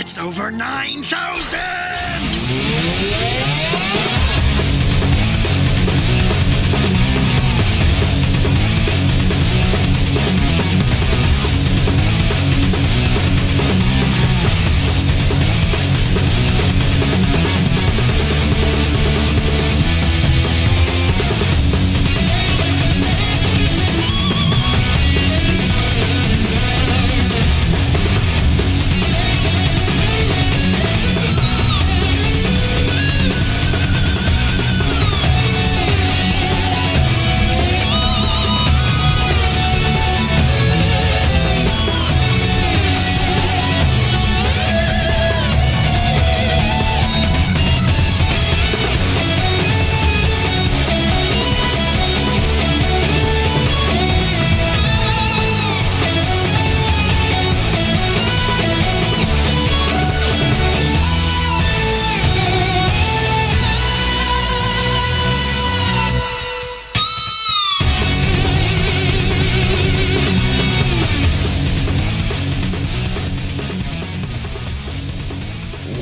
It's over 9,000!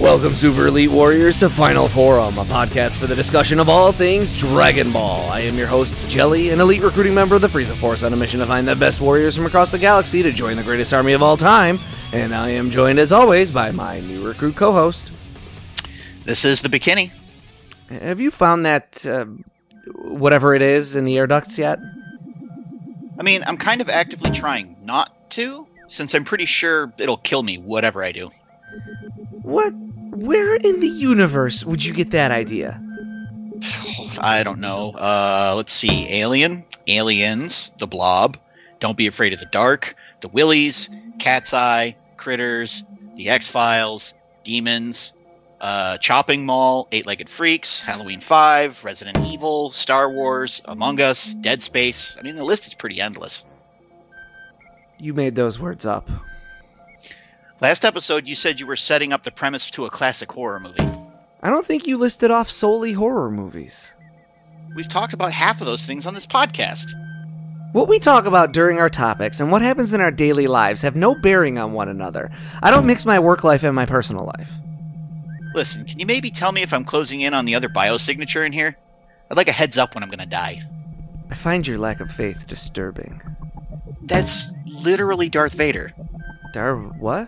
Welcome, Super Elite Warriors, to Final Forum, a podcast for the discussion of all things Dragon Ball. I am your host, Jelli, an elite recruiting member of the Frieza Force on a mission to find the best warriors from across the galaxy to join the greatest army of all time, and I am joined, as always, by my new recruit co-host. This is the Bekinney. Have you found that, whatever it is in the air ducts yet? I mean, I'm kind of actively trying not to, since I'm pretty sure it'll kill me, whatever I do. What? Where in the universe would you get that idea? I don't know. Let's see. Aliens, the Blob, Don't Be Afraid of the Dark, the Willies, Cat's Eye, Critters, the X-Files, Demons, Chopping Mall, Eight-Legged Freaks, Halloween 5, Resident Evil, Star Wars, Among Us, Dead Space. I mean, the list is pretty endless. You made those words up. Last episode, you said you were setting up the premise to a classic horror movie. I don't think you listed off solely horror movies. We've talked about half of those things on this podcast. What we talk about during our topics and what happens in our daily lives have no bearing on one another. I don't mix my work life and my personal life. Listen, can you maybe tell me if I'm closing in on the other biosignature in here? I'd like a heads up when I'm gonna die. I find your lack of faith disturbing. That's literally Darth Vader. What?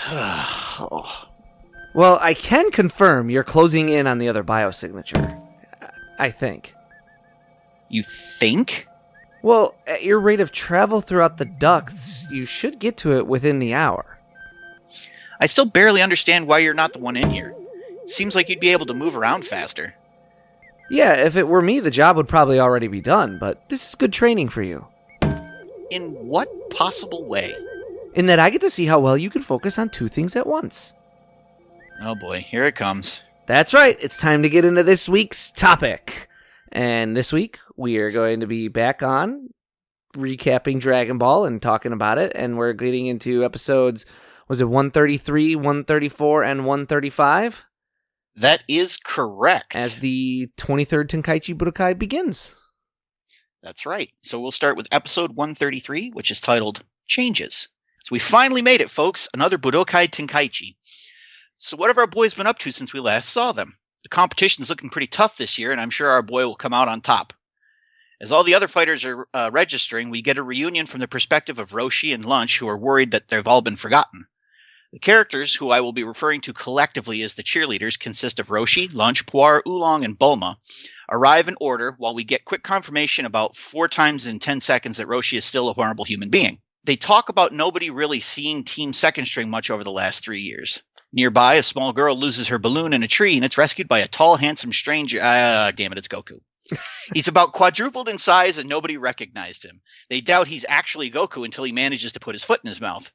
Oh. Well, I can confirm you're closing in on the other biosignature. I think. You think? Well, at your rate of travel throughout the ducts, you should get to it within the hour. I still barely understand why you're not the one in here. Seems like you'd be able to move around faster. Yeah, if it were me, the job would probably already be done, but this is good training for you. In what possible way? In that I get to see how well you can focus on two things at once. Oh boy, here it comes. That's right, it's time to get into this week's topic. And this week, we are going to be back on recapping Dragon Ball and talking about it, and we're getting into episodes, was it 133, 134, and 135? That is correct. As the 23rd Tenkaichi Budokai begins. That's right. So we'll start with episode 133, which is titled Changes. So we finally made it, folks. Another Budokai Tenkaichi. So what have our boys been up to since we last saw them? The competition's looking pretty tough this year, and I'm sure our boy will come out on top. As all the other fighters are registering, we get a reunion from the perspective of Roshi and Lunch, who are worried that they've all been forgotten. The characters, who I will be referring to collectively as the cheerleaders, consist of Roshi, Lunch, Puar, Oolong, and Bulma, arrive in order while we get quick confirmation about 4 times in 10 seconds that Roshi is still a horrible human being. They talk about nobody really seeing Team Second String much over the last 3 years. Nearby, a small girl loses her balloon in a tree, and it's rescued by a tall, handsome stranger. Damn it, it's Goku. He's about quadrupled in size, and nobody recognized him. They doubt he's actually Goku until he manages to put his foot in his mouth.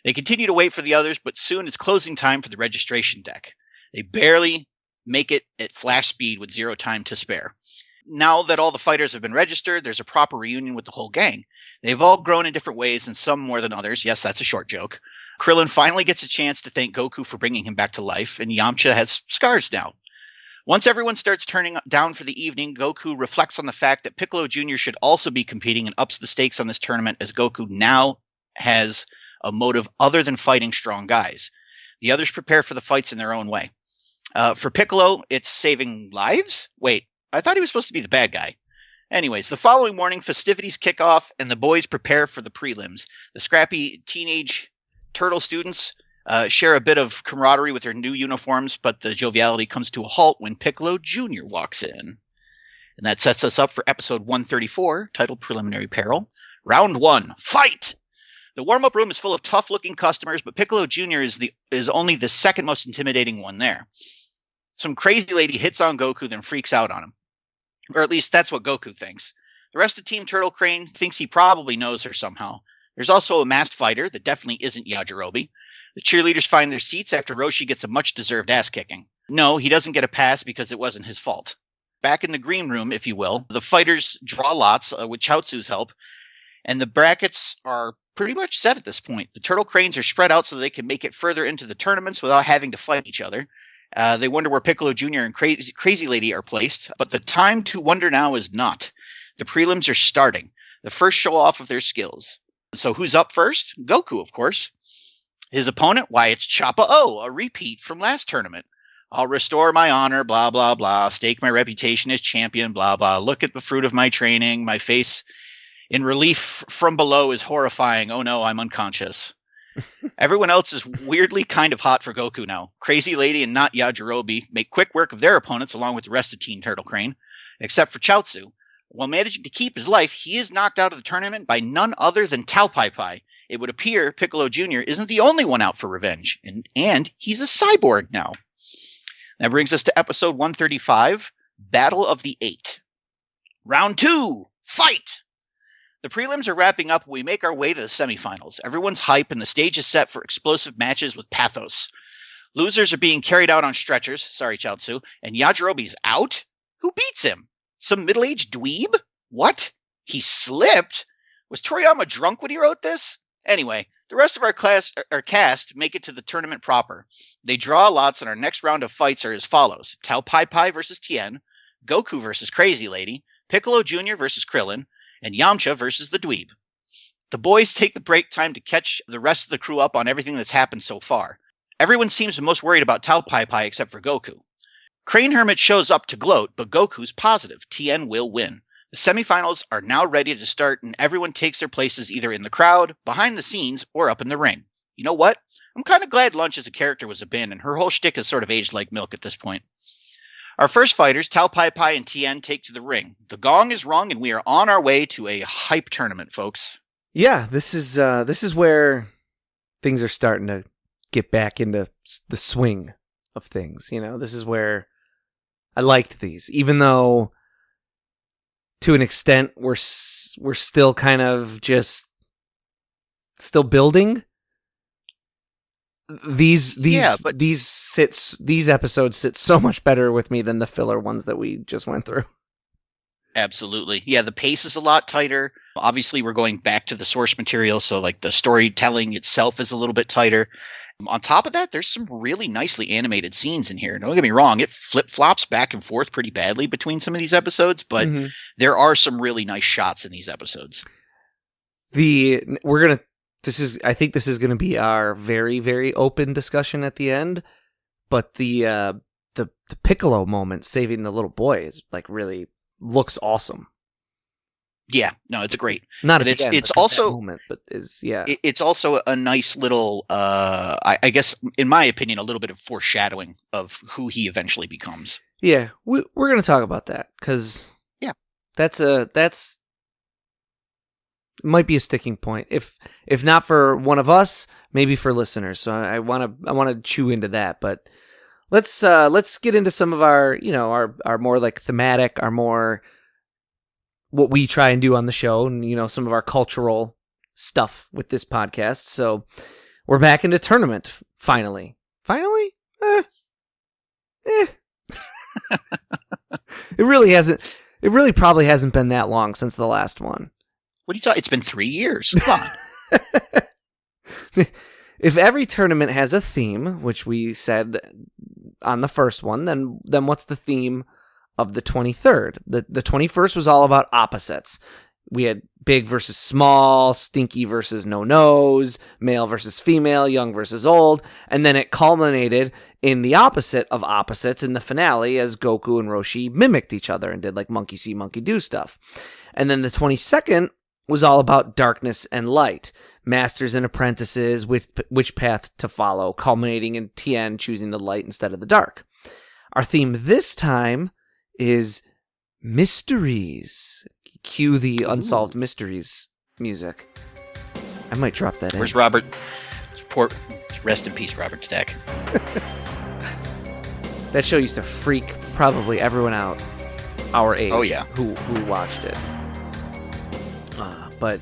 They continue to wait for the others, but soon it's closing time for the registration deck. They barely make it at flash speed with 0 time to spare. Now that all the fighters have been registered, there's a proper reunion with the whole gang. They've all grown in different ways, and some more than others. Yes, that's a short joke. Krillin finally gets a chance to thank Goku for bringing him back to life, and Yamcha has scars now. Once everyone starts turning down for the evening, Goku reflects on the fact that Piccolo Jr. should also be competing and ups the stakes on this tournament, as Goku now has a motive other than fighting strong guys. The others prepare for the fights in their own way. For Piccolo, it's saving lives? Wait, I thought he was supposed to be the bad guy. Anyways, the following morning, festivities kick off, and the boys prepare for the prelims. The scrappy teenage turtle students share a bit of camaraderie with their new uniforms, but the joviality comes to a halt when Piccolo Jr. walks in. And that sets us up for episode 134, titled Preliminary Peril. Round 1, fight! The warm-up room is full of tough-looking customers, but Piccolo Jr. is only the second most intimidating one there. Some crazy lady hits on Goku, then freaks out on him. Or at least that's what Goku thinks. The rest of Team Turtle Crane thinks he probably knows her somehow. There's also a masked fighter that definitely isn't Yajirobe. The cheerleaders find their seats after Roshi gets a much-deserved ass-kicking. No, he doesn't get a pass because it wasn't his fault. Back in the green room, if you will, the fighters draw lots with Chiaotzu's help, and the brackets are pretty much set at this point. The Turtle Cranes are spread out so they can make it further into the tournaments without having to fight each other. They wonder where Piccolo Jr. and Crazy Lady are placed, but the time to wonder now is not. The prelims are starting, the first show-off of their skills. So who's up first? Goku, of course. His opponent? Why, it's Choppa-O, a repeat from last tournament. I'll restore my honor, blah, blah, blah, stake my reputation as champion, blah, blah. Look at the fruit of my training. My face in relief from below is horrifying. Oh no, I'm unconscious. Everyone else is weirdly kind of hot for Goku now. Crazy Lady and not Yajirobe make quick work of their opponents along with the rest of Team Turtle Crane, except for Chiaotzu. While managing to keep his life, he is knocked out of the tournament by none other than Pai. It would appear Piccolo Jr. isn't the only one out for revenge, and he's a cyborg now. That brings us to episode 135, Battle of the Eight. Round 2, fight! The prelims are wrapping up when we make our way to the semifinals. Everyone's hype and the stage is set for explosive matches with pathos. Losers are being carried out on stretchers, sorry Chiaotzu, and Yajirobe's out? Who beats him? Some middle-aged dweeb? What? He slipped? Was Toriyama drunk when he wrote this? Anyway, the rest of our cast make it to the tournament proper. They draw lots, and our next round of fights are as follows. Pai versus Tien, Goku versus Crazy Lady, Piccolo Jr. versus Krillin, and Yamcha versus the dweeb. The boys take the break time to catch the rest of the crew up on everything that's happened so far. Everyone seems most worried about Pai except for Goku. Crane Hermit shows up to gloat, but Goku's positive. Tien will win. The semifinals are now ready to start, and everyone takes their places either in the crowd, behind the scenes, or up in the ring. You know what? I'm kind of glad Lunch as a character was abandoned. Her whole shtick has sort of aged like milk at this point. Our first fighters, Pai and Tien, take to the ring. The gong is rung, and we are on our way to a hype tournament, folks. Yeah, this is where things are starting to get back into the swing of things. You know, this is where I liked these, even though to an extent we're still kind of just still building. These episodes sit so much better with me than the filler ones that we just went through. Absolutely. Yeah, the pace is a lot tighter. Obviously, we're going back to the source material, so like the storytelling itself is a little bit tighter. On top of that, there's some really nicely animated scenes in here. Don't get me wrong, it flip-flops back and forth pretty badly between some of these episodes, but there are some really nice shots in these episodes. I think this is going to be our very, very open discussion at the end, but the Piccolo moment saving the little boy is like really looks awesome. Yeah, no, it's great. Not but at the end, it's also moment, but yeah. It's also a nice little, I guess, in my opinion, a little bit of foreshadowing of who he eventually becomes. Yeah, we're going to talk about that because that's might be a sticking point. If not for one of us, maybe for listeners. So I want to chew into that, but let's get into some of our our more like thematic, our more what we try and do on the show, and some of our cultural stuff with this podcast. So we're back into tournament finally. It really probably hasn't been that long since the last one. What are you talking? It's been 3 years. Come on. If every tournament has a theme, which we said on the first one, then what's the theme of the 23rd? The 21st was all about opposites. We had big versus small, stinky versus no nose, male versus female, young versus old, and then it culminated in the opposite of opposites in the finale as Goku and Roshi mimicked each other and did like monkey see, monkey do stuff. And then the 22nd was all about darkness and light, masters and apprentices, which path to follow, culminating in Tien choosing the light instead of the dark. Our theme this time is mysteries. Cue the Unsolved Mysteries music. I might drop that in. Where's Robert? Rest in peace, Robert Stack. That show used to freak probably everyone out our age. Oh, yeah. Who watched it. But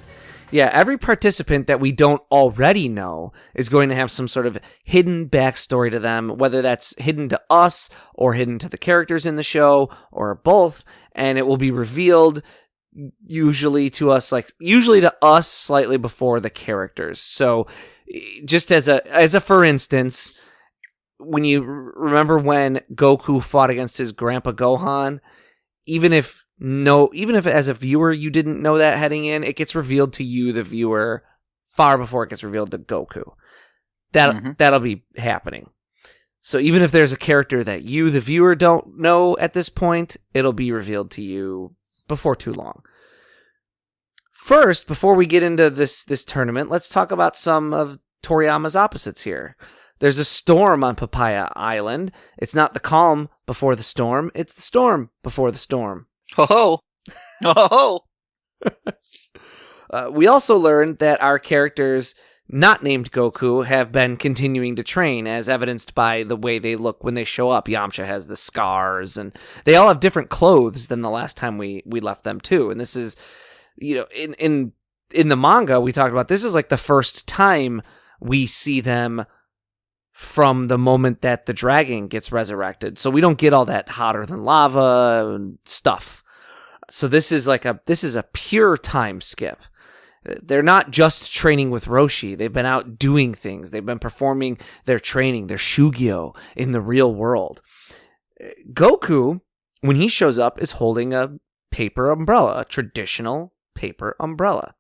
yeah, every participant that we don't already know is going to have some sort of hidden backstory to them, whether that's hidden to us or hidden to the characters in the show or both, and it will be revealed usually to us slightly before the characters. So just as a for instance, when you remember when Goku fought against his grandpa Gohan, even if as a viewer you didn't know that heading in, it gets revealed to you, the viewer, far before it gets revealed to Goku. That'll be happening. So even if there's a character that you, the viewer, don't know at this point, it'll be revealed to you before too long. First, before we get into this tournament, let's talk about some of Toriyama's opposites here. There's a storm on Papaya Island. It's not the calm before the storm, it's the storm before the storm. Oh, oh. We also learned that our characters not named Goku have been continuing to train, as evidenced by the way they look when they show up. Yamcha has the scars, and they all have different clothes than the last time we left them too. And this is, in the manga we talked about, this is like the first time we see them from the moment that the dragon gets resurrected. So we don't get all that hotter than lava and stuff. So this is a pure time skip. They're not just training with Roshi. They've been out doing things. They've been performing their training, their shugyo, in the real world. Goku, when he shows up, is holding a paper umbrella, a traditional paper umbrella.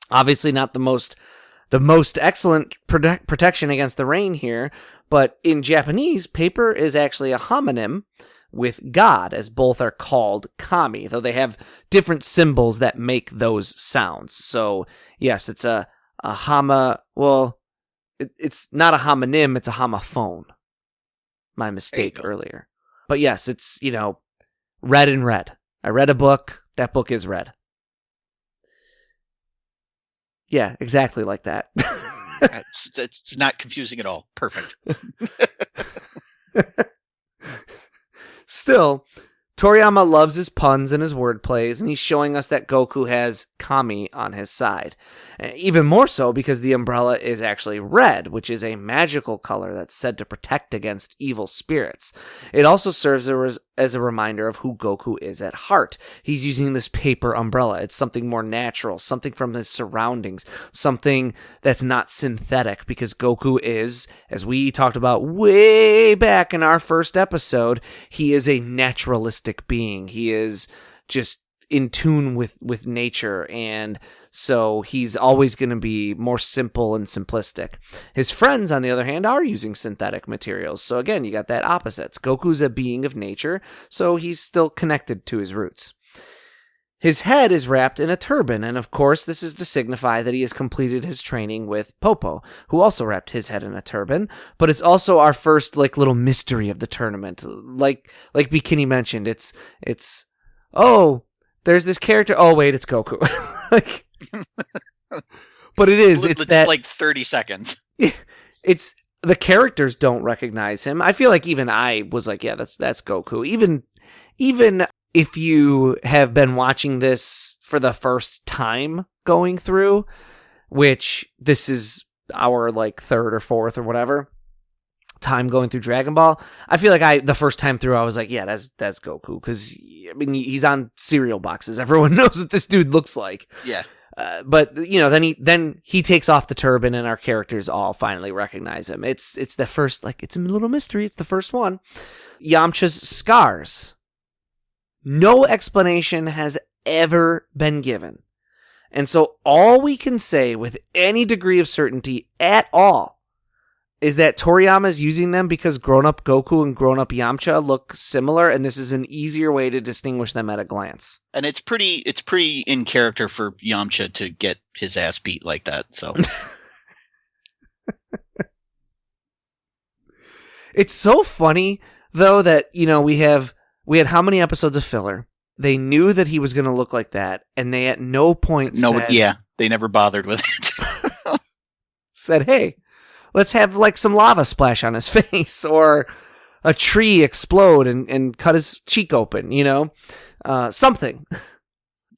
Obviously not the most excellent protection against the rain here, but in Japanese, paper is actually a homonym with God, as both are called kami, though they have different symbols that make those sounds. So, yes, it's it's not a homonym, it's a homophone. My mistake earlier. But yes, it's, red and red. I read a book, that book is red. Yeah, exactly like that. It's not confusing at all. Perfect. Still, Toriyama loves his puns and his wordplays, and he's showing us that Goku has Kami on his side. Even more so because the umbrella is actually red, which is a magical color that's said to protect against evil spirits. It also serves as a reminder of who Goku is at heart. He's using this paper umbrella. It's something more natural, something from his surroundings, something that's not synthetic, because Goku is, as we talked about way back in our first episode, he is a naturalistic being. He is just in tune with nature, and so he's always going to be more simple and simplistic. His friends, on the other hand, are using synthetic materials, so again, you got that opposites. Goku's a being of nature, so he's still connected to his roots. His head is wrapped in a turban, and of course this is to signify that he has completed his training with Popo, who also wrapped his head in a turban, but it's also our first little mystery of the tournament. Like Bekinney mentioned, it's there's this character. Oh wait, it's Goku. But it is. It's that like 30 seconds. It's the characters don't recognize him. I feel like even I was like, yeah, that's Goku. Even if you have been watching this for the first time going through, which this is our third or fourth or whatever time going through Dragon Ball, I feel like the first time through I was like, yeah, that's Goku, because he's on cereal boxes. Everyone knows what this dude looks like. Yeah. But then he takes off the turban, and our characters all finally recognize him. It's the first, it's a little mystery. It's the first one. Yamcha's scars. No explanation has ever been given And so all we can say with any degree of certainty at all is that Toriyama is using them because grown-up Goku and grown-up Yamcha look similar, and this is an easier way to distinguish them at a glance. And it's pretty in character for Yamcha to get his ass beat like that, so. It's so funny, though, that, we had how many episodes of filler? They knew that he was going to look like that, and they at no point said... they never bothered with it. said, hey, let's have, some lava splash on his face, or a tree explode and cut his cheek open, something.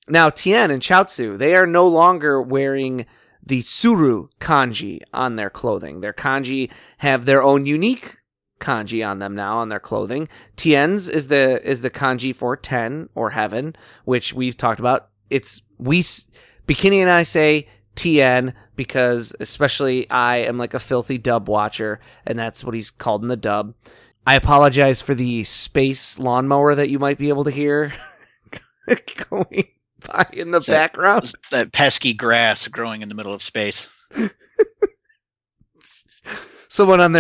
Now, Tien and Chiaotzu, they are no longer wearing the Suru kanji on their clothing. Their kanji have their own unique kanji on them now on their clothing. Tien's is the kanji for 10 or heaven, which we've talked about. Bekinney and I say Tien because especially I am like a filthy dub watcher, and that's what he's called in the dub. I apologize for the space lawnmower that you might be able to hear going by in the background. That pesky grass growing in the middle of space. Someone on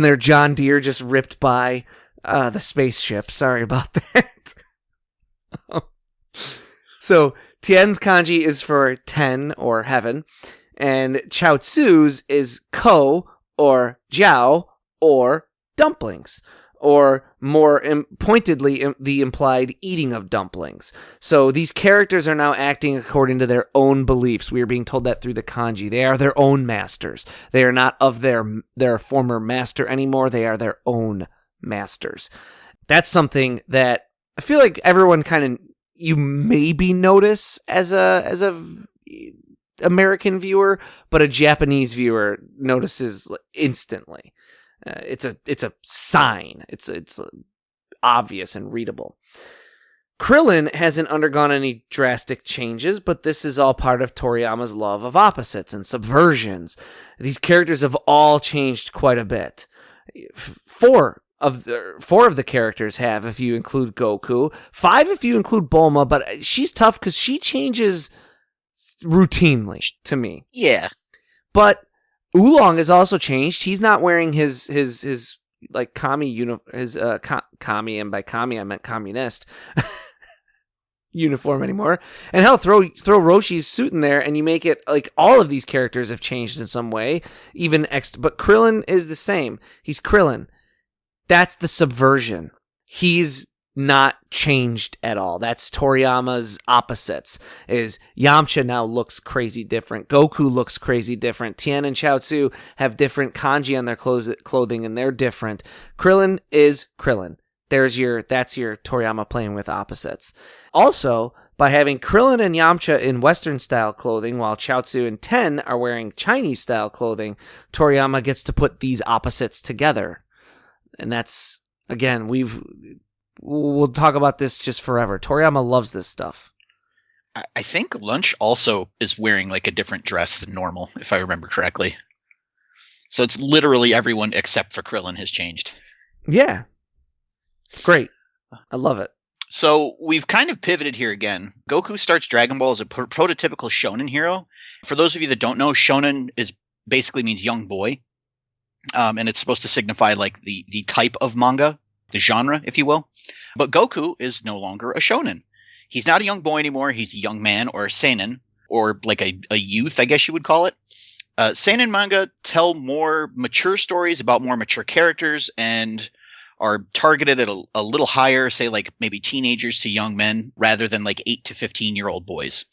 their John Deere just ripped by the spaceship. Sorry about that. So Tien's kanji is for 10 or heaven, and Chiaotzu's is ko or jiao or dumplings, or more pointedly the implied eating of dumplings. So these characters are now acting according to their own beliefs. We are being told that through the kanji. They are their own masters. They are not of their former master anymore. They are their own masters. That's something that I feel like everyone you maybe notice as a American viewer, but a Japanese viewer notices instantly. It's a sign. It's obvious and readable. Krillin hasn't undergone any drastic changes, but this is all part of Toriyama's love of opposites and subversions. These characters have all changed quite a bit. Four of the characters have, if you include Goku. 5 if you include Bulma, but she's tough because she changes routinely to me. Yeah. But Oolong has also changed. He's not wearing his kami kami, and by kami I meant communist uniform anymore. And hell, throw Roshi's suit in there, and you make it like all of these characters have changed in some way. But Krillin is the same. He's Krillin. That's the subversion. He's not changed at all. That's Toriyama's opposites. Is Yamcha now looks crazy different. Goku looks crazy different. Tien and Chiaotzu have different kanji on their clothing, and they're different. Krillin is Krillin. That's your Toriyama playing with opposites. Also, by having Krillin and Yamcha in Western style clothing while Chiaotzu and Tien are wearing Chinese style clothing, Toriyama gets to put these opposites together. And that's, again, we'll talk about this just forever. Toriyama loves this stuff. I think Lunch also is wearing like a different dress than normal, if I remember correctly. So it's literally everyone except for Krillin has changed. Yeah. It's great. I love it. So we've kind of pivoted here again. Goku starts Dragon Ball as a prototypical shonen hero. For those of you that don't know, shonen basically means young boy. And it's supposed to signify like the type of manga, the genre, if you will. But Goku is no longer a shonen. He's not a young boy anymore. He's a young man, or a seinen, or like a youth, I guess you would call it. Seinen manga tell more mature stories about more mature characters and are targeted at a little higher, say like maybe teenagers to young men, rather than like 8 to 15-year-old boys.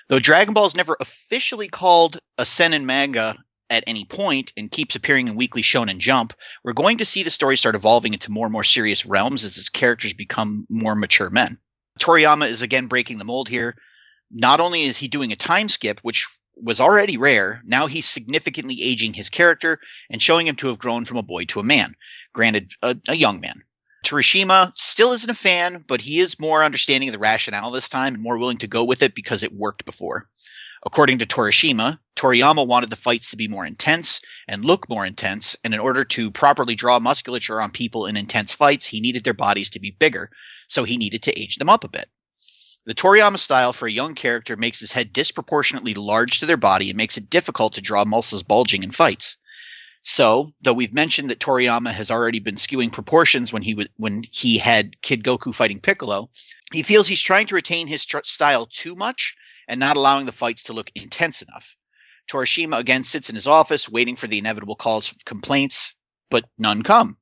Though Dragon Ball is never officially called a seinen manga at any point and keeps appearing in Weekly Shonen Jump, we're going to see the story start evolving into more and more serious realms as its characters become more mature men. Toriyama is again breaking the mold here. Not only is he doing a time skip, which was already rare, now he's significantly aging his character and showing him to have grown from a boy to a man. Granted, a young man. Torishima still isn't a fan, but he is more understanding of the rationale this time and more willing to go with it because it worked before. According to Torishima, Toriyama wanted the fights to be more intense and look more intense, and in order to properly draw musculature on people in intense fights, he needed their bodies to be bigger, so he needed to age them up a bit. The Toriyama style for a young character makes his head disproportionately large to their body and makes it difficult to draw muscles bulging in fights. So, though we've mentioned that Toriyama has already been skewing proportions when he had Kid Goku fighting Piccolo, he feels he's trying to retain his style too much and not allowing the fights to look intense enough. Torishima again sits in his office waiting for the inevitable calls of complaints, but none come.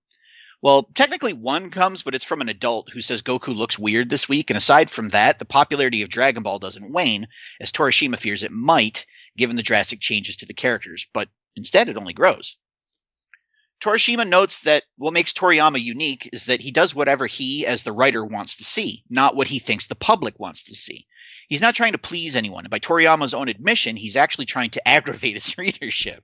Well, technically one comes, but it's from an adult who says Goku looks weird this week, and aside from that, the popularity of Dragon Ball doesn't wane, as Torishima fears it might, given the drastic changes to the characters, but instead it only grows. Torishima notes that what makes Toriyama unique is that he does whatever he, as the writer, wants to see, not what he thinks the public wants to see. He's not trying to please anyone, and by Toriyama's own admission, he's actually trying to aggravate his readership.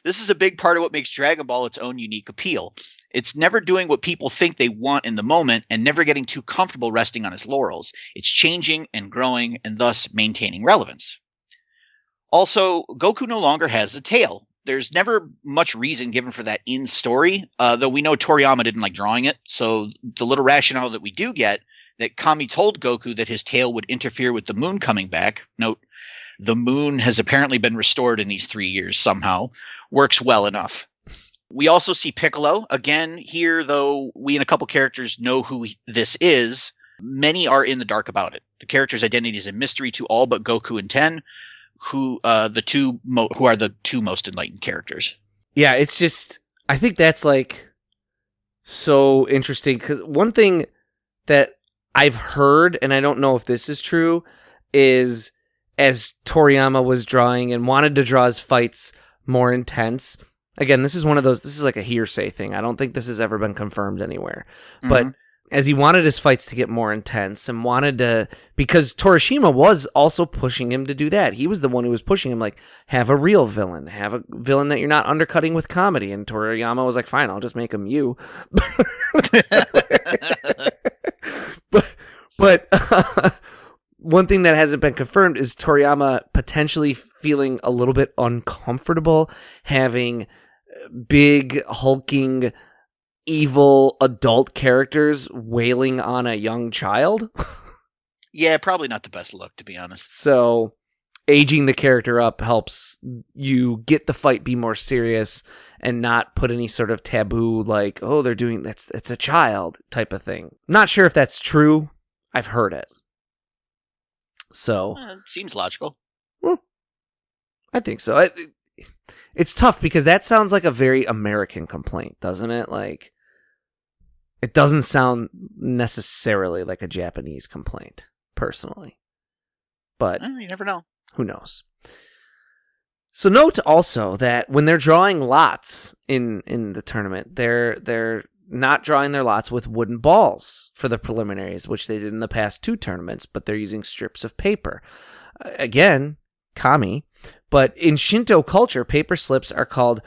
This is a big part of what makes Dragon Ball its own unique appeal. It's never doing what people think they want in the moment and never getting too comfortable resting on his laurels. It's changing and growing and thus maintaining relevance. Also, Goku no longer has a tail. There's never much reason given for that in story, though we know Toriyama didn't like drawing it, so the little rationale that we do get, that Kami told Goku that his tail would interfere with the moon coming back, note, the moon has apparently been restored in these 3 years somehow, works well enough. We also see Piccolo. Again, here, though we and a couple characters know who this is, many are in the dark about it. The character's identity is a mystery to all but Goku and Tien, who are the two most enlightened characters. Yeah, it's just, I think that's like so interesting, because one thing that I've heard, and I don't know if this is true, is as Toriyama was drawing and wanted to draw his fights more intense. Again, this is like a hearsay thing. I don't think this has ever been confirmed anywhere. Mm-hmm. But as he wanted his fights to get more intense and wanted to, because Torishima was also pushing him to do that. He was the one who was pushing him, like, have a real villain, have a villain that you're not undercutting with comedy. And Toriyama was like, fine, I'll just make him you. But one thing that hasn't been confirmed is Toriyama potentially feeling a little bit uncomfortable having big, hulking, evil adult characters wailing on a young child. Yeah, probably not the best look, to be honest. So aging the character up helps you get the fight be more serious and not put any sort of taboo like, oh, they're doing it's a child type of thing. Not sure if that's true. I've heard it. So it seems logical. Well, I think so. It's tough because that sounds like a very American complaint, doesn't it? Like, it doesn't sound necessarily like a Japanese complaint, personally. But you never know. Who knows? So note also that when they're drawing lots in the tournament, they're not drawing their lots with wooden balls for the preliminaries, which they did in the past 2 tournaments, but they're using strips of paper. Again, kami. But in Shinto culture, paper slips are called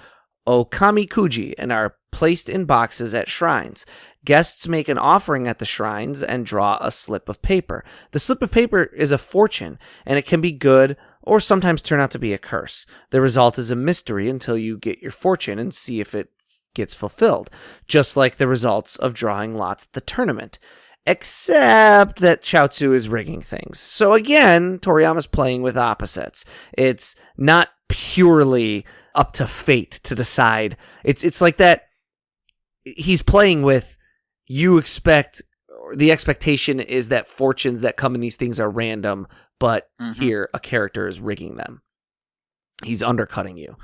okamikuji and are placed in boxes at shrines. Guests make an offering at the shrines and draw a slip of paper. The slip of paper is a fortune, and it can be good or sometimes turn out to be a curse. The result is a mystery until you get your fortune and see if it gets fulfilled, just like the results of drawing lots at the tournament. Except that Chiaotzu is rigging things. So again, Toriyama's playing with opposites. It's not purely up to fate to decide. It's like that he's playing with, you expect, the expectation is that fortunes that come in these things are random, but here a character is rigging them. He's undercutting you.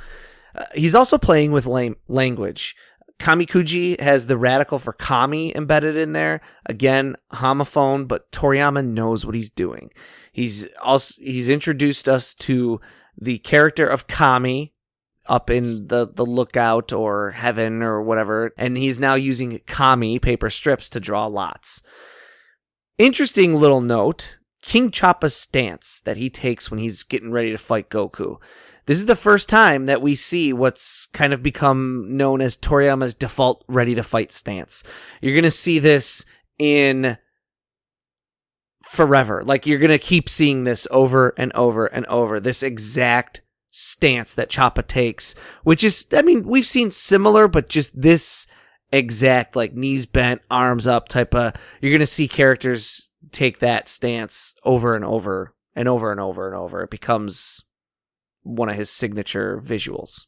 He's also playing with language. Kamikuji has the radical for kami embedded in there. Again, homophone, but Toriyama knows what he's doing. He's introduced us to the character of Kami up in the lookout or heaven or whatever, and he's now using kami paper strips to draw lots. Interesting little note, King Choppa's stance that he takes when he's getting ready to fight Goku. This is the first time that we see what's kind of become known as Toriyama's default ready-to-fight stance. You're going to see this in forever. Like, you're going to keep seeing this over and over and over. This exact stance that Choppa takes, which is, I mean, we've seen similar, but just this exact, like, knees bent, arms up type of, you're going to see characters take that stance over and over and over and over and over. It becomes one of his signature visuals.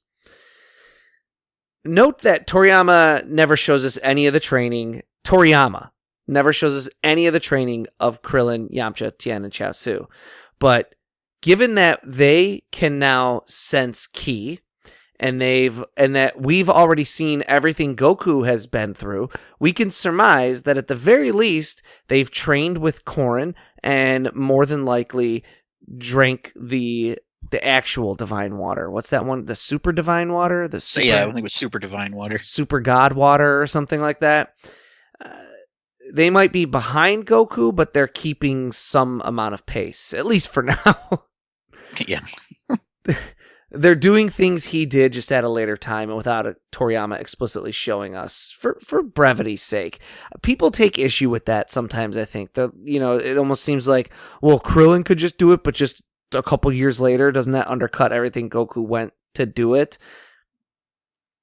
Note that Toriyama never shows us any of the training. Toriyama never shows us any of the training of Krillin, Yamcha, Tien, and Chiaotzu. But given that they can now sense ki, and that we've already seen everything Goku has been through, we can surmise that at the very least they've trained with Korin and more than likely drank the actual divine water. What's that one? The super divine water? I think it was super divine water. Super god water or something like that. They might be behind Goku, but they're keeping some amount of pace, at least for now. Yeah. They're doing things he did just at a later time and without Toriyama explicitly showing us for brevity's sake. People take issue with that sometimes, I think. It almost seems like, well, Krillin could just do it, but just a couple years later, doesn't that undercut everything Goku went to do it?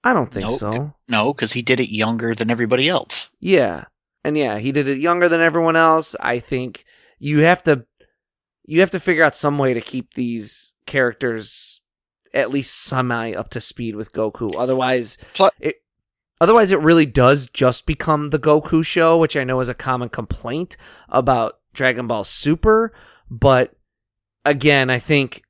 I don't think so. No, because he did it younger than everybody else. Yeah. And yeah, he did it younger than everyone else. I think you have to figure out some way to keep these characters at least semi up to speed with Goku. Otherwise it really does just become the Goku show, which I know is a common complaint about Dragon Ball Super. But again, I think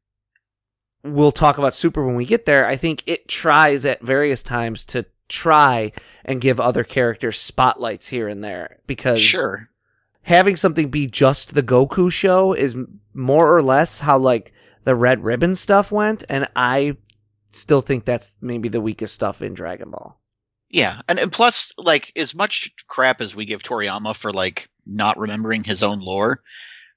we'll talk about Super when we get there. I think it tries at various times to try and give other characters spotlights here and there, because having something be just the Goku show is more or less how like the Red Ribbon stuff went, and I still think that's maybe the weakest stuff in Dragon Ball. Yeah, and plus, like, as much crap as we give Toriyama for like not remembering his own lore,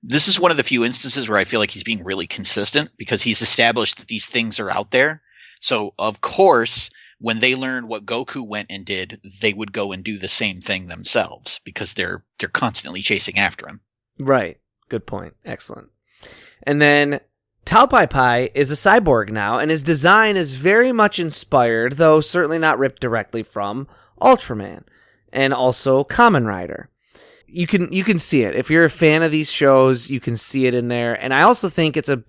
this is one of the few instances where I feel like he's being really consistent, because he's established that these things are out there. So of course, when they learn what Goku went and did, they would go and do the same thing themselves, because they're constantly chasing after him. Right. Good point. Excellent. And then Tao Pai Pai is a cyborg now, and his design is very much inspired, though certainly not ripped directly from, Ultraman, and also Kamen Rider. You can see it. If you're a fan of these shows, you can see it in there. And I also think it's a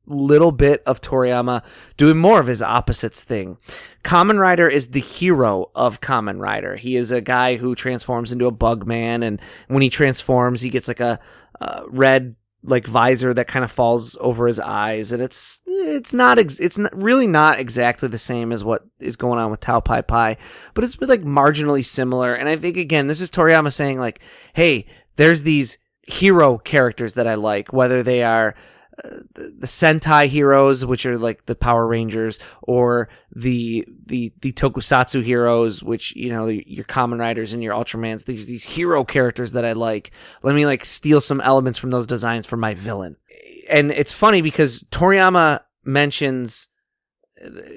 little bit of Toriyama doing more of his opposites thing. Kamen Rider is the hero of Kamen Rider. He is a guy who transforms into a bug man, and when he transforms, he gets like a red like visor that kind of falls over his eyes, and it's really not exactly the same as what is going on with Tao Pai Pai, but it's like marginally similar. And I think, again, this is Toriyama saying like, hey, there's these hero characters that I like, whether they are the Sentai heroes, which are like the Power Rangers, or the Tokusatsu heroes, which, you know, your Kamen Riders and your Ultramans. These hero characters that I like. Let me like steal some elements from those designs for my villain. And it's funny because Toriyama mentions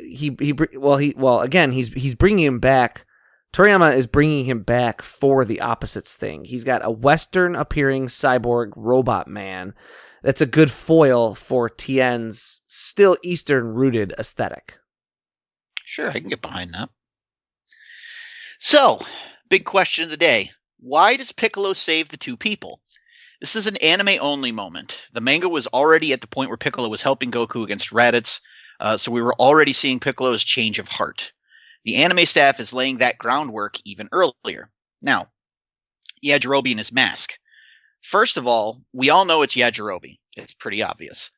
he's bringing him back. Toriyama is bringing him back for the opposites thing. He's got a Western appearing cyborg robot man that's a good foil for Tien's still Eastern-rooted aesthetic. Sure, I can get behind that. So, big question of the day. Why does Piccolo save the two people? This is an anime-only moment. The manga was already at the point where Piccolo was helping Goku against Raditz, so we were already seeing Piccolo's change of heart. The anime staff is laying that groundwork even earlier. Now, Yajirobe and his mask. First of all, we all know it's Yajirobe. It's pretty obvious.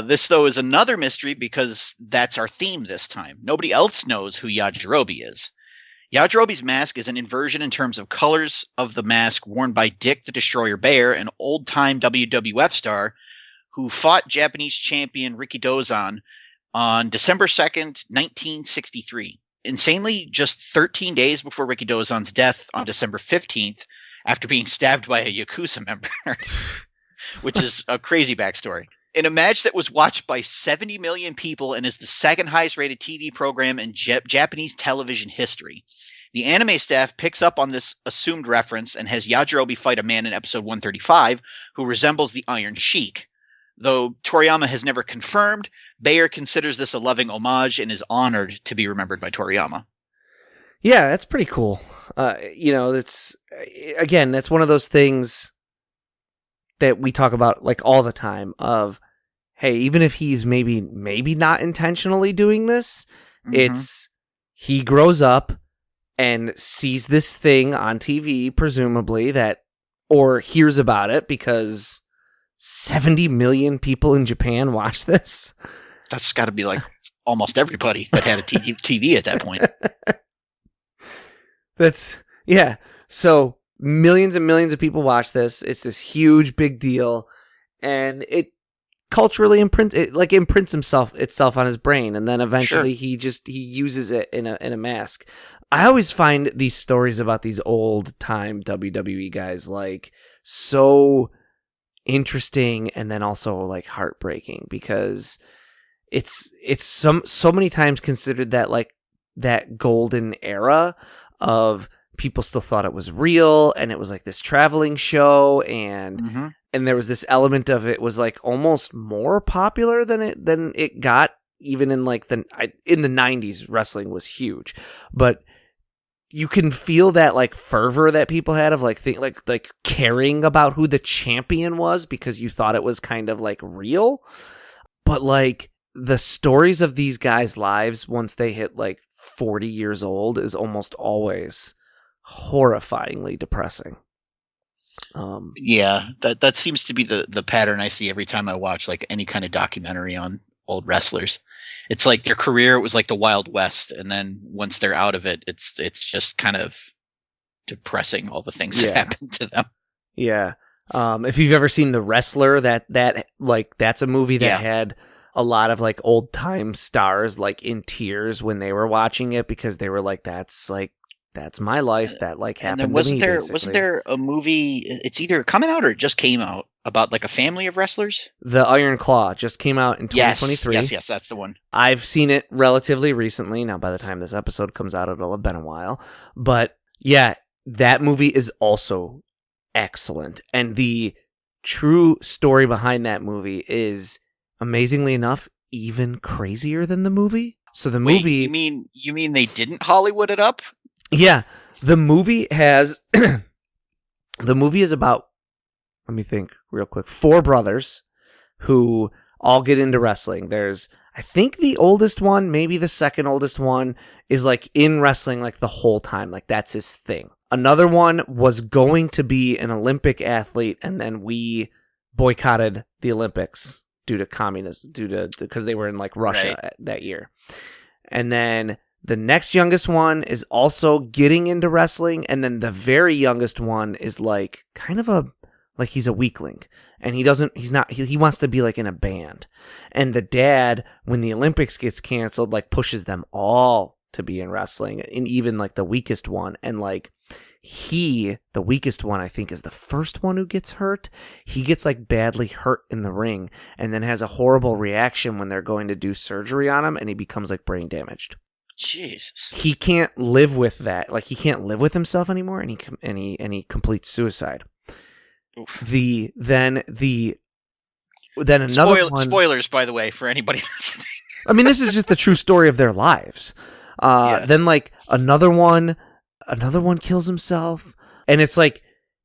This, though, is another mystery because that's our theme this time. Nobody else knows who Yajirobe is. Yajirobe's mask is an inversion in terms of colors of the mask worn by Dick the Destroyer Bear, an old-time WWF star who fought Japanese champion Rikidozan on December 2nd, 1963. Insanely, just 13 days before Rikidozan's death on December 15th, after being stabbed by a Yakuza member, which is a crazy backstory. In a match that was watched by 70 million people and is the second highest rated TV program in Japanese television history, the anime staff picks up on this assumed reference and has Yajirobe fight a man in episode 135 who resembles the Iron Sheik. Though Toriyama has never confirmed, Bayer considers this a loving homage and is honored to be remembered by Toriyama. Yeah, that's pretty cool. That's one of those things. that we talk about like all the time of, hey, even if he's maybe not intentionally doing this, it's he grows up and sees this thing on TV, presumably, or hears about it because 70 million people in Japan watch this. That's got to be like almost everybody that had a TV at that point. Yeah. So millions and millions of people watch this. It's this huge, big deal. And it culturally imprints itself on his brain. And then eventually he uses it in a mask. I always find these stories about these old time WWE guys like so interesting and then also like heartbreaking because it's so many times considered that like that golden era of people still thought it was real and it was like this traveling show and there was this element of it was like almost more popular than it got even in like in the 90s. Wrestling was huge, but you can feel that like fervor that people had of like like caring about who the champion was because you thought it was kind of like real. But like the stories of these guys' lives once they hit like 40 years old is almost always horrifyingly depressing. Yeah, that seems to be the pattern I see every time I watch like any kind of documentary on old wrestlers. It's like their career was like the Wild West, and then once they're out of it, it's just kind of depressing, all the things that happened to them. Yeah. If you've ever seen The Wrestler, that's a movie that had a lot of like old time stars like in tears when they were watching it because they were like, that's my life that like happened and then to me. Wasn't there a movie? It's either coming out or it just came out about like a family of wrestlers. The Iron Claw just came out in 2023. Yes, that's the one. I've seen it relatively recently. Now, by the time this episode comes out, it'll have been a while. But yeah, that movie is also excellent, and the true story behind that movie is amazingly enough even crazier than the movie. So the movie, you mean they didn't Hollywood it up? Yeah, the movie has the movie is about, let me think real quick, 4 brothers who all get into wrestling. There's, I think the oldest one, maybe the second oldest one, is like in wrestling like the whole time, like that's his thing. Another one was going to be an Olympic athlete, and then we boycotted the Olympics due to communism, because they were in like Russia that year. And then the next youngest one is also getting into wrestling, and then the very youngest one is like kind of he's a weakling, and he wants to be like in a band. And the dad, when the Olympics gets canceled, like pushes them all to be in wrestling, and even like the weakest one. And like the weakest one, I think, is the first one who gets hurt. He gets like badly hurt in the ring and then has a horrible reaction when they're going to do surgery on him, and he becomes like brain damaged. Jesus. He can't live with that. Like he can't live with himself anymore, and he completes suicide. Oof. Then another one. Spoilers, by the way, for anybody listening. I mean, this is just the true story of their lives. Then like another one kills himself, and it's like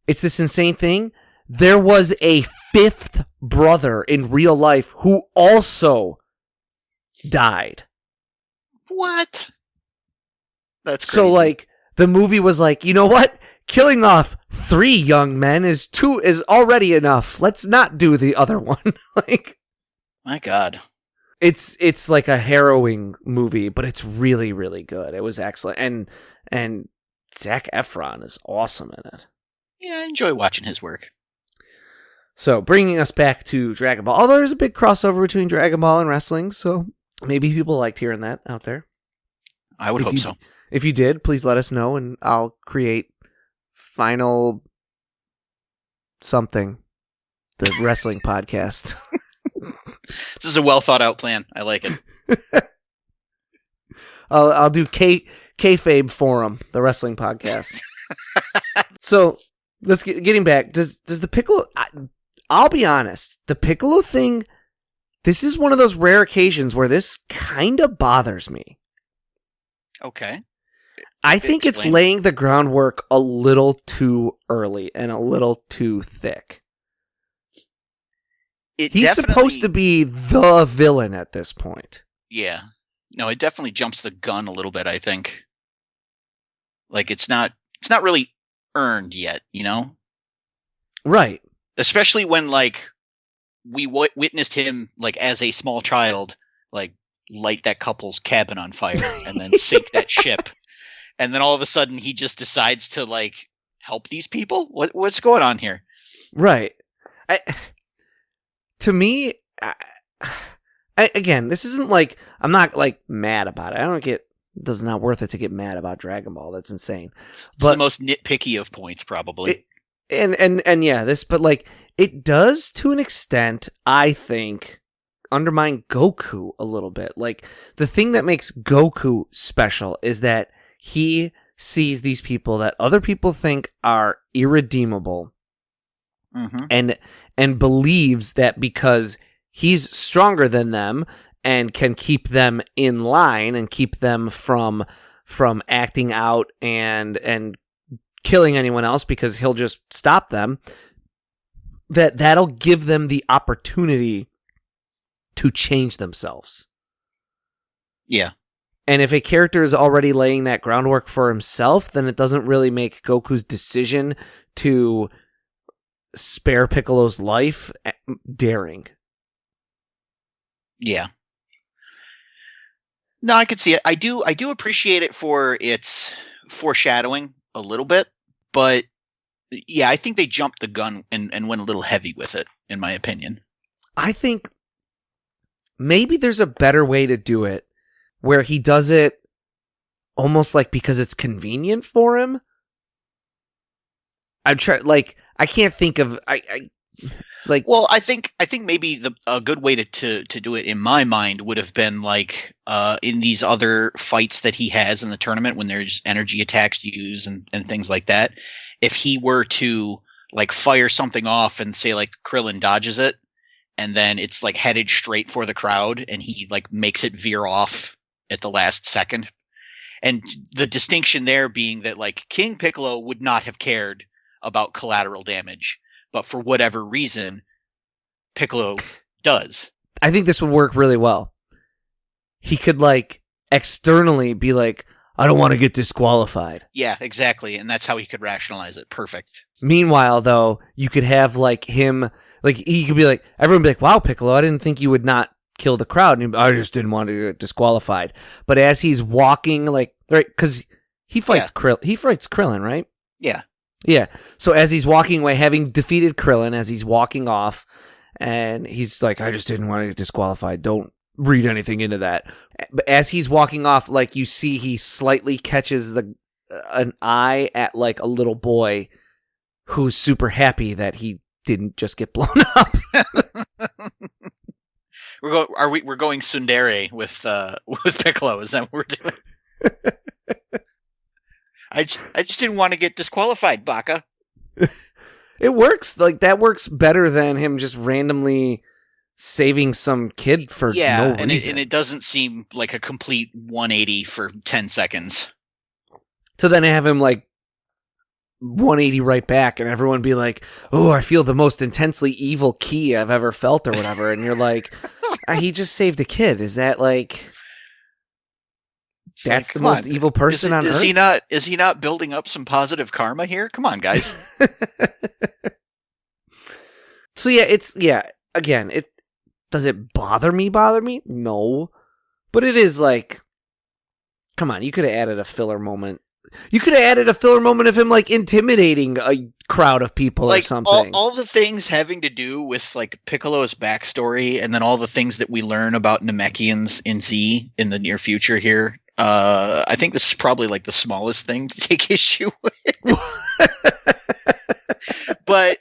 it's this insane thing. There was a 5th brother in real life who also died. What? That's crazy. So like the movie was like, you know what? Killing off 3 young men is already enough. Let's not do the other one. Like, my God. It's like a harrowing movie, but it's really, really good. It was excellent. And Zac Efron is awesome in it. Yeah, I enjoy watching his work. So, bringing us back to Dragon Ball. Although there's a big crossover between Dragon Ball and wrestling, so maybe people liked hearing that out there. I would hope so. If you did, please let us know, and I'll create Final something, the wrestling podcast. This is a well thought out plan. I like it. I'll do Kayfabe Forum, the wrestling podcast. So let's getting back. Does the Piccolo? I'll be honest. The Piccolo thing. This is one of those rare occasions where this kind of bothers me. Okay. I think it's laying the groundwork a little too early and a little too thick. He's supposed to be the villain at this point. Yeah. No, it definitely jumps the gun a little bit, I think. Like, it's not really earned yet, you know? Right. Especially when, like, we witnessed him, like, as a small child, like, light that couple's cabin on fire and then sink that ship. And then all of a sudden he just decides to, like, help these people? What's going on here? Right. To me, again, this isn't like, I'm not, like, mad about it. I don't get, it's not worth it to get mad about Dragon Ball. That's insane. It's the most nitpicky of points, probably. And yeah, but, like, it does, to an extent, I think, undermine Goku a little bit. Like, the thing that makes Goku special is that he sees these people that other people think are irredeemable, and believes that because he's stronger than them and can keep them in line and keep them from acting out and killing anyone else because he'll just stop them, that'll give them the opportunity to change themselves. Yeah. And if a character is already laying that groundwork for himself, then it doesn't really make Goku's decision to spare Piccolo's life daring. Yeah. No, I could see it. I do appreciate it for its foreshadowing a little bit, but yeah, I think they jumped the gun and went a little heavy with it, in my opinion. I think maybe there's a better way to do it, where he does it almost like because it's convenient for him. I can't think of Well, I think maybe a good way to do it in my mind would have been like in these other fights that he has in the tournament when there's energy attacks used and things like that. If he were to like fire something off and say like Krillin dodges it, and then it's like headed straight for the crowd, and he like makes it veer off at the last second. And the distinction there being that like King Piccolo would not have cared about collateral damage, but for whatever reason, Piccolo does. I think this would work really well. He could like externally be like, I don't want to get disqualified. Yeah, exactly. And that's how he could rationalize it. Perfect. Meanwhile, though, you could have like him, like he could be like, everyone would be like, wow, Piccolo, I didn't think you would not kill the crowd. And I just didn't want to get disqualified. But as he's walking, like, right, because he fights Krillin, right? Yeah. Yeah. So as he's walking away, having defeated Krillin, as he's walking off, and he's like, I just didn't want to get disqualified. Don't read anything into that. But as he's walking off, like you see, he slightly catches an eye at like a little boy who's super happy that he didn't just get blown up. We're going tsundere with Piccolo? Is that what we're doing? I just didn't want to get disqualified, Baka. It works. Like that works better than him just randomly saving some kid for no reason. And it doesn't seem like a complete 180 for 10 seconds. So then I have him like 180 right back, and everyone be like, oh, I feel the most intensely evil ki I've ever felt or whatever. And you're like, he just saved a kid. Is that like... That's the most evil person on Earth? Is he not building up some positive karma here? Come on, guys. So again, does it bother me? No. But it is like, come on, you could have added a filler moment. You could have added a filler moment of him like intimidating a crowd of people like, or something. All the things having to do with like Piccolo's backstory, and then all the things that we learn about Namekians in Z in the near future here. I think this is probably like the smallest thing to take issue with. But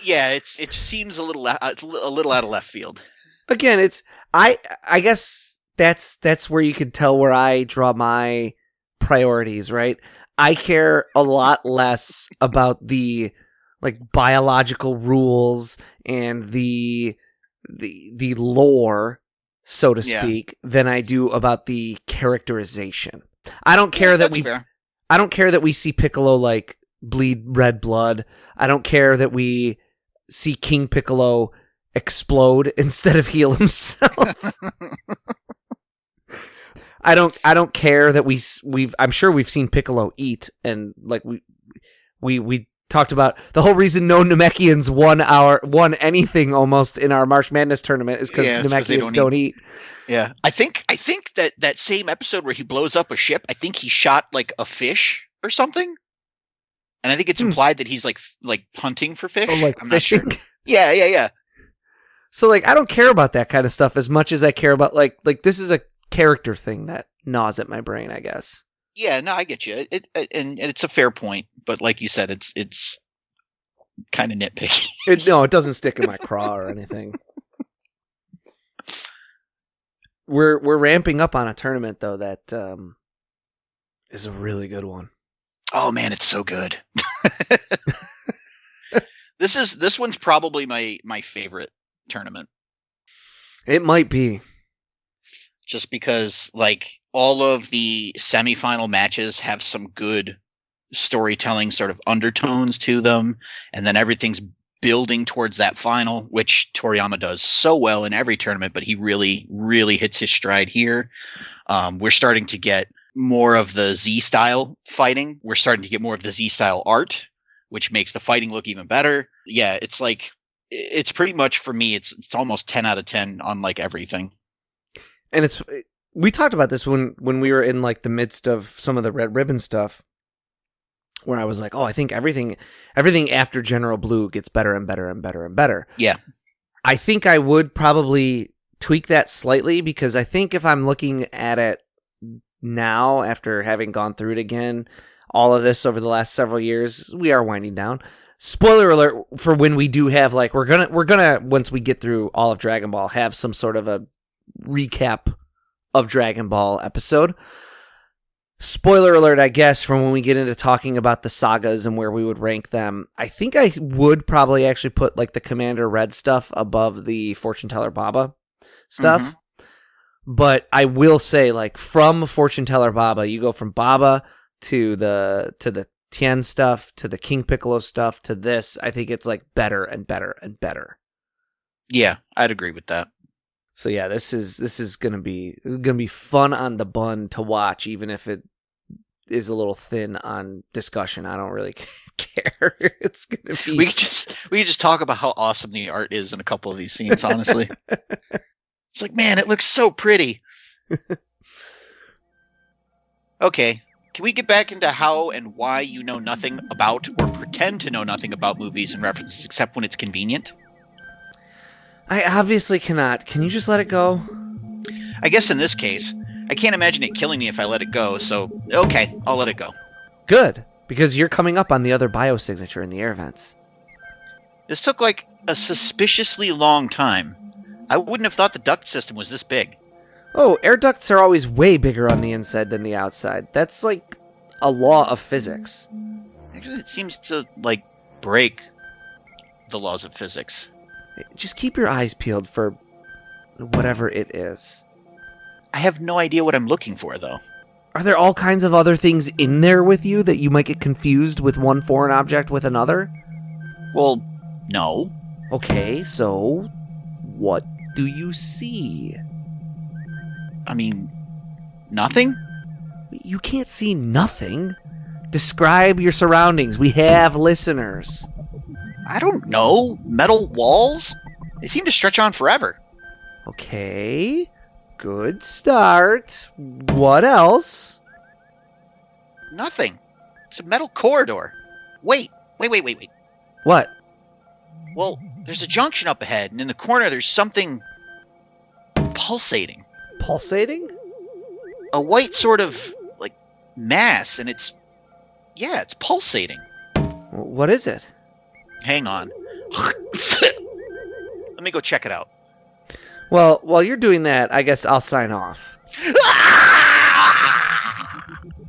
yeah, it seems a little out of left field. Again, I guess that's where you could tell where I draw my priorities, right? I care a lot less about the like biological rules and the lore, so to speak, than I do about the characterization. I don't care I don't care that we see Piccolo like bleed red blood. I don't care that we see King Piccolo explode instead of heal himself. I don't care that I'm sure we've seen Piccolo eat, and like we talked about the whole reason no Namekians won anything almost in our March Madness tournament is because Namekians don't eat. Yeah, I think that same episode where he blows up a ship, I think he shot like a fish or something, and I think it's implied that he's like hunting for fish. Oh, like I'm fishing? not sure. Yeah. So like I don't care about that kind of stuff as much as I care about like this is a character thing that gnaws at my brain, I guess. Yeah, no, I get you. And it's a fair point, but like you said, it's kind of nitpicky. It doesn't stick in my craw or anything. We're ramping up on a tournament though that is a really good one. Oh man, it's so good. This one's probably my favorite tournament. It might be. Just because like all of the semifinal matches have some good storytelling sort of undertones to them, and then everything's building towards that final, which Toriyama does so well in every tournament, but he really, really hits his stride here. We're starting to get more of the Z-style fighting. We're starting to get more of the Z-style art, which makes the fighting look even better. Yeah, it's pretty much, for me, it's almost 10 out of 10 on like everything. And we talked about this when we were in like the midst of some of the Red Ribbon stuff, where I was like, oh, I think everything after General Blue gets better and better and better and better. Yeah. I think I would probably tweak that slightly, because I think if I'm looking at it now after having gone through it again, all of this over the last several years, we are winding down. Spoiler alert for when we do have like, we're gonna once we get through all of Dragon Ball, have some sort of a recap of Dragon Ball episode. Spoiler alert, I guess, from when we get into talking about the sagas and where we would rank them. I think I would probably actually put like the Commander Red stuff above the Fortune Teller Baba stuff. Mm-hmm. But I will say, like, from Fortune Teller Baba, you go from Baba to the Tien stuff, to the King Piccolo stuff, to this. I think it's like better and better and better. Yeah, I'd agree with that. So yeah, this is gonna be fun on the bun to watch, even if it is a little thin on discussion. I don't really care. It's gonna be. We could just talk about how awesome the art is in a couple of these scenes. Honestly, it's like, man, it looks so pretty. Okay, can we get back into how and why you know nothing about or pretend to know nothing about movies and references except when it's convenient? I obviously cannot. Can you just let it go? I guess in this case, I can't imagine it killing me if I let it go, so okay, I'll let it go. Good, because you're coming up on the other biosignature in the air vents. This took like a suspiciously long time. I wouldn't have thought the duct system was this big. Oh, air ducts are always way bigger on the inside than the outside. That's like a law of physics. Actually, it seems to like break the laws of physics. Just keep your eyes peeled for whatever it is. I have no idea what I'm looking for, though. Are there all kinds of other things in there with you that you might get confused with one foreign object with another? Well, no. Okay, so what do you see? I mean, nothing? You can't see nothing. Describe your surroundings. We have listeners. I don't know. Metal walls? They seem to stretch on forever. Okay. Good start. What else? Nothing. It's a metal corridor. Wait. What? Well, there's a junction up ahead, and in the corner there's something pulsating. Pulsating? A white sort of, like, mass, and it's pulsating. What is it? Hang on. Let me go check it out. Well, while you're doing that, I guess I'll sign off.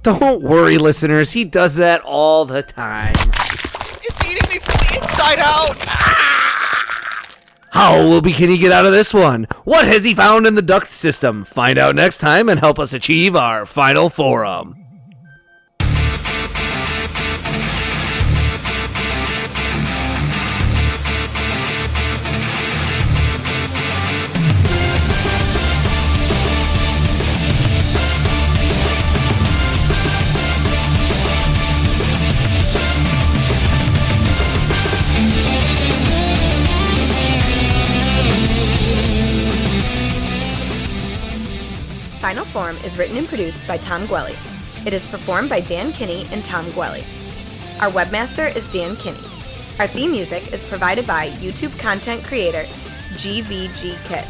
Don't worry, listeners. He does that all the time. It's eating me from the inside out. How will Bekinney get out of this one? What has he found in the duct system? Find out next time and help us achieve our final forum. Forum is written and produced by Tom Gwelly. It is performed by Dan Kinney and Tom Gwelly. Our webmaster is Dan Kinney. Our theme music is provided by YouTube content creator GVG Kit.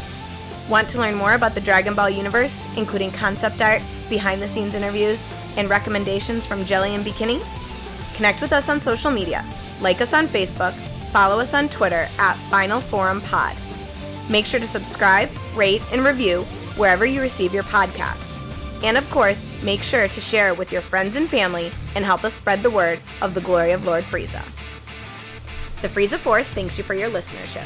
Want to learn more about the Dragon Ball universe, including concept art, behind-the-scenes interviews, and recommendations from Jelli and Bekinney? Connect with us on social media. Like us on Facebook, follow us on Twitter at Final Forum Pod. Make sure to subscribe, rate, and review wherever you receive your podcasts. And of course, make sure to share it with your friends and family and help us spread the word of the glory of Lord Frieza. The Frieza Force thanks you for your listenership.